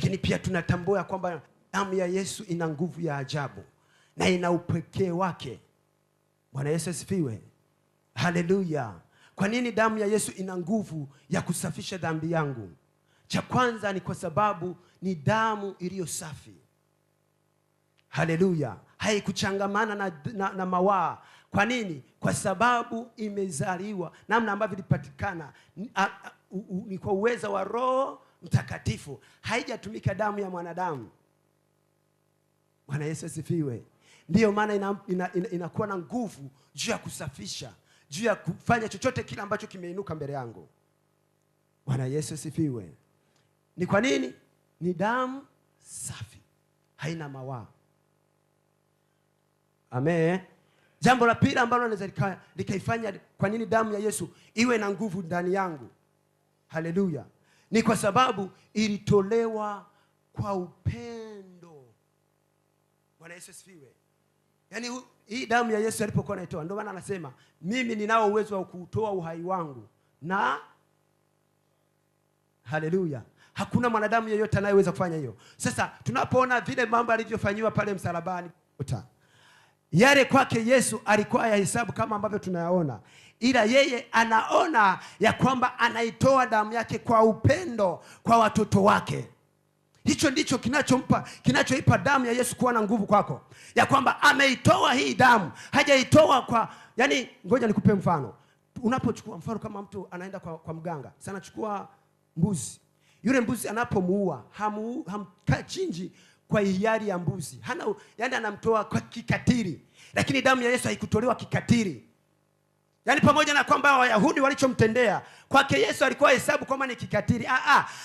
Lakini pia tunatambua kwamba damu ya Yesu ina nguvu ya ajabu na ina upekee wake. Bwana Yesu asifiwe. Haleluya. Kwa nini damu ya Yesu ina nguvu ya kusafisha dhambi yangu? Cha kwanza ni kwa sababu ni damu iliyo safi. Haleluya. Haikuchangamana na mawaa. Kwa nini? Kwa sababu imezaliwa, namna ambavyo ilipatikana ni kwa uweza wa Roho Mtakatifu. Haijatumika damu ya mwanadamu. Bwana Yesu asifiwe. Ndiyo maana inakuwa na nguvu juu ya kusafisha, juu ya kufanya chochote kile ambacho kimeinuka mbele yangu. Bwana Yesu asifiwe. Ni kwa nini? Ni damu safi, haina mawaa. Amen. Jambo la pili ambalo naweza likaifanya kwa nini damu ya Yesu iwe na nguvu ndani yangu, haleluya, ni kwa sababu ilitolewa kwa upendo. Bwana Yesu asifiwe. Yaani hii damu ya Yesu alipokuwa anaitoa, ndio maana anasema mimi ninao uwezo wa kutoa uhai wangu, na haleluya, hakuna mwanadamu yeyote anayeweza kufanya hiyo. Sasa tunapoona vile mambo alivyofanywa pale msalabani, yale kwake Yesu alikuwa yahesabu kama ambavyo tunayaona, ila yeye anaona ya kwamba anaitoa damu yake kwa upendo kwa watoto wake. Hicho ndicho kinachoipa damu ya Yesu kuwa na nguvu kwako, ya kwamba ameitoa hii damu. Hajaitoa kwa, yani ngoja nikupe mfano. Unapochukua mfano kama mtu anaenda kwa mganga, sana chukua mbuzi. Yule mbuzi anapomuua, hamchinji kwa hiari ya mbuzi. Yani anamtoa kwa kikatili. Lakini damu ya Yesu haikutolewa kikatili. Yani pamoja na kwamba Wayahudi walichomtendea, kwake Yesu alikuwa hesabu kama ni kikatili.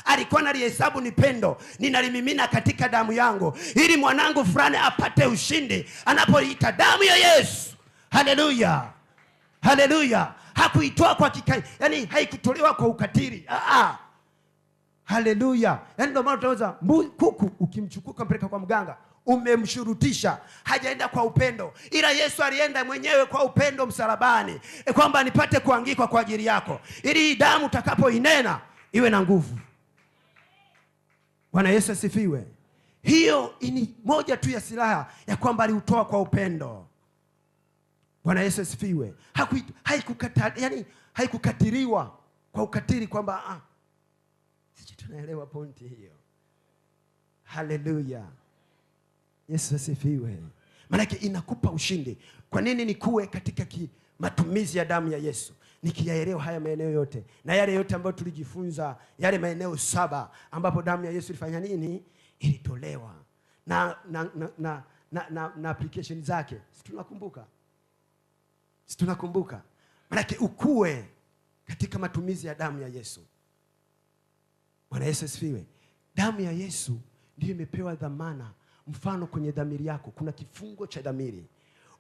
Alikuwa analihesabu ni pendo. Ninalimimina katika damu yangu ili mwanangu fulani apate ushindi anapoita damu ya Yesu. Haleluya. Haleluya. Hakuitoa kwa kikatili. Yani haikutolewa kwa ukatili. Haleluya. Yani ndio maana tunaweza kuku ukimchukua kumpeleka kwa mganga, umemshurutisha, hajaenda kwa upendo. Ila Yesu alienda mwenyewe kwa upendo msalabani, kwamba nipate kuangikwa kwa ajili yako, ili damu utakapoinena iwe na nguvu. Bwana Yesu asifiwe. Hiyo ni moja tu ya silaha ya kwamba aliutoa kwa upendo. Bwana Yesu asifiwe. Haikukatiliwa kwa ukatili, kwamba sisi tunaelewa pointi hiyo. Haleluya. Yesu asifiwe. Maana inakupa ushindi. Kwa nini nikuwe katika matumizi ya damu ya Yesu? Nikiyaelewa haya maeneo yote na yale yote ambayo tulijifunza, yale maeneo 7 ambapo damu ya Yesu ilifanya nini? Ilitolewa. Na application zake. Si tunakumbuka? Maana ukue katika matumizi ya damu ya Yesu. Bwana Yesu asifiwe. Damu ya Yesu ndiyo imepewa dhamana. Mfano, kwenye dhamiri yako kuna kifungo cha dhamiri.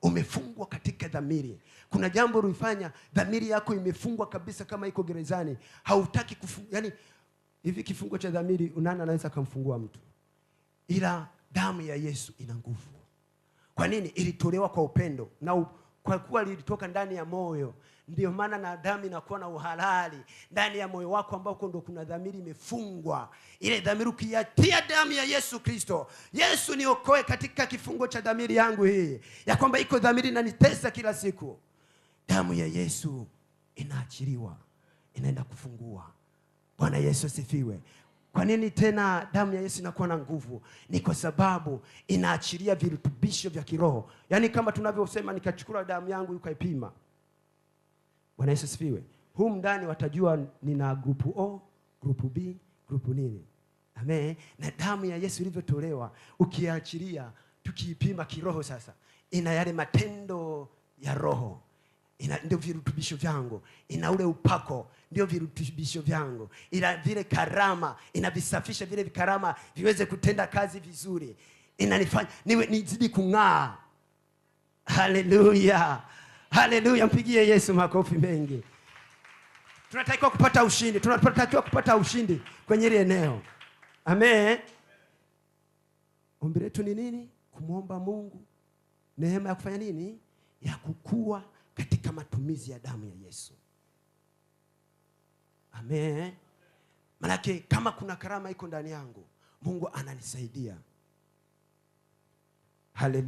Umefungwa katika dhamiri. Kuna jambo ulifanya, dhamiri yako imefungwa kabisa kama iko gerezani. Hautaki yani hivi kifungo cha dhamiri, unana anaweza kumfungua mtu. Ila damu ya Yesu ina nguvu. Kwa nini? Ilitolewa kwa upendo, na kwa kuwa lilitoka ndani ya moyo. Ndio maana na damu inakuwa na uhalali ndani ya moyo wako, ambao ndio kuna dhamiri imefungwa. Ile dhamiri ukiyatia damu ya Yesu Kristo, Yesu niokoe katika kifungo cha dhamiri yangu hii, ya kwamba iko dhamiri inanitesa kila siku. Damu ya Yesu inaachiliwa, inaenda kufungua. Bwana Yesu asifiwe. Kwa nini tena damu ya Yesu inakuwa na nguvu? Ni kwa sababu inaachilia virutubisho vya kiroho. Yaani kama tunavyosema, nikachukua damu yangu ukaipima. Bwana Yesu asifiwe. Humu ndani watajua nina grupu O, grupu B, grupu nini. Amen. Na damu ya Yesu ilivyotolewa, ukiachilia, tukiipima kiroho sasa, ina yale matendo ya roho. Ndio virutubisho vyangu. Ina ule upako, ndio virutubisho vyangu. Ila vile karama, inavisafisha vile karama viweze kutenda kazi vizuri. Inanifanya nizidi kung'aa. Haleluya. Haleluya. Mpigie Yesu makofi mengi. Tunatakiwa kupata ushindi. Tunatakiwa kupata ushindi kwenye ile eneo. Amen. Ombi letu ni nini? Kumuomba Mungu neema ya kufanya nini? Ya kukua katika matumizi ya damu ya Yesu. Amen. Maana kama kuna karama iko ndani yangu, Mungu ananisaidia. Haleluya.